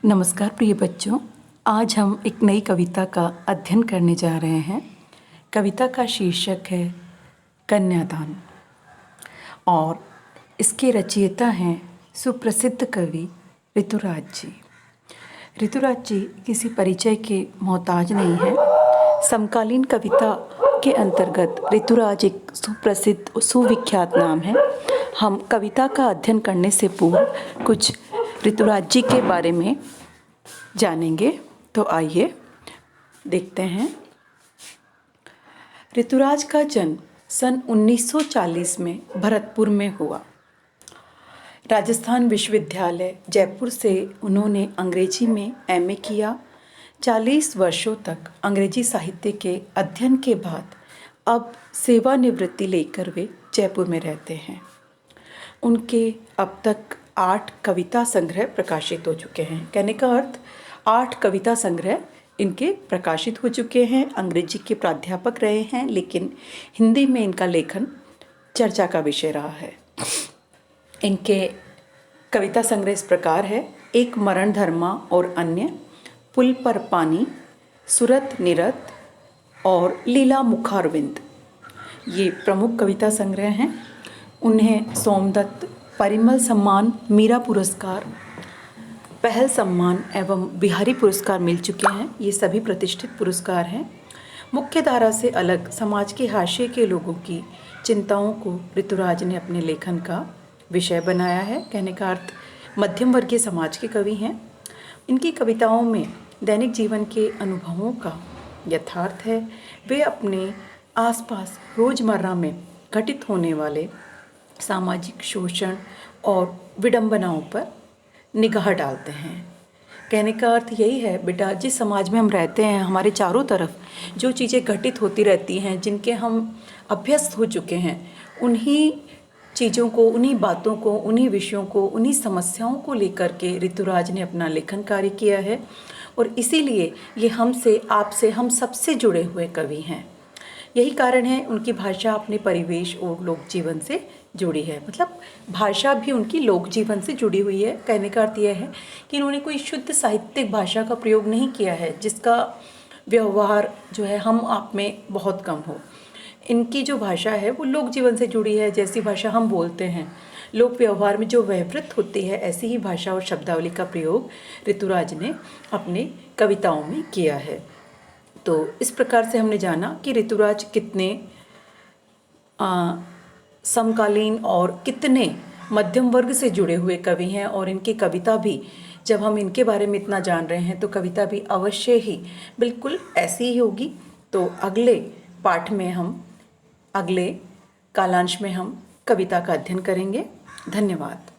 नमस्कार प्रिय बच्चों, आज हम एक नई कविता का अध्ययन करने जा रहे हैं। कविता का शीर्षक है कन्यादान और इसके रचयिता हैं सुप्रसिद्ध कवि ऋतुराज जी। ऋतुराज जी किसी परिचय के मोहताज नहीं हैं। समकालीन कविता के अंतर्गत ऋतुराज एक सुप्रसिद्ध सुविख्यात नाम है। हम कविता का अध्ययन करने से पूर्व कुछ ऋतुराज जी के बारे में जानेंगे। तो आइए देखते हैं। ऋतुराज का जन्म सन 1940 में भरतपुर में हुआ। राजस्थान विश्वविद्यालय जयपुर से उन्होंने अंग्रेजी में एमए किया। 40 वर्षों तक अंग्रेजी साहित्य के अध्ययन के बाद अब सेवानिवृत्ति लेकर वे जयपुर में रहते हैं। उनके अब तक 8 कविता संग्रह प्रकाशित हो चुके हैं। कहने का अर्थ 8 कविता संग्रह इनके प्रकाशित हो चुके हैं। अंग्रेजी के प्राध्यापक रहे हैं, लेकिन हिंदी में इनका लेखन चर्चा का विषय रहा है। इनके कविता संग्रह इस प्रकार है: एक मरण धर्मा और अन्य, पुल पर पानी, सुरत निरत और लीला मुखारविंद। ये प्रमुख कविता संग्रह हैं। उन्हें सोमदत्त, परिमल सम्मान, मीरा पुरस्कार, पहल सम्मान एवं बिहारी पुरस्कार मिल चुके हैं। ये सभी प्रतिष्ठित पुरस्कार हैं। मुख्य धारा से अलग समाज के हाशिए के लोगों की चिंताओं को ऋतुराज ने अपने लेखन का विषय बनाया है। कहने का अर्थ मध्यम वर्गीय समाज के कवि हैं। इनकी कविताओं में दैनिक जीवन के अनुभवों का यथार्थ है। वे अपने आसपास रोज़मर्रा में घटित होने वाले सामाजिक शोषण और विडंबनाओं पर निगाह डालते हैं। कहने का अर्थ यही है, बेटा, जिस समाज में हम रहते हैं, हमारे चारों तरफ जो चीज़ें घटित होती रहती हैं, जिनके हम अभ्यस्त हो चुके हैं, उन्हीं चीज़ों को, उन्हीं बातों को, उन्हीं विषयों को, उन्हीं समस्याओं को लेकर के ऋतुराज ने अपना लेखन कार्य किया है। और इसीलिए ये हमसे, आपसे, हम सबसे जुड़े हुए कवि हैं। यही कारण है उनकी भाषा अपने परिवेश और लोक जीवन से जुड़ी है। मतलब भाषा भी उनकी लोक जीवन से जुड़ी हुई है। कहने का अर्थ यह है कि इन्होंने कोई शुद्ध साहित्यिक भाषा का प्रयोग नहीं किया है, जिसका व्यवहार जो है हम आप में बहुत कम हो। इनकी जो भाषा है वो लोक जीवन से जुड़ी है। जैसी भाषा हम बोलते हैं, लोक व्यवहार में जो व्यवहारित होती है, ऐसी ही भाषा और शब्दावली का प्रयोग ऋतुराज ने अपने कविताओं में किया है। तो इस प्रकार से हमने जाना कि ऋतुराज कितने समकालीन और कितने मध्यम वर्ग से जुड़े हुए कवि हैं। और इनकी कविता भी, जब हम इनके बारे में इतना जान रहे हैं, तो कविता भी अवश्य ही बिल्कुल ऐसी ही होगी। तो अगले पाठ में हम, अगले कालांश में हम कविता का अध्ययन करेंगे। धन्यवाद।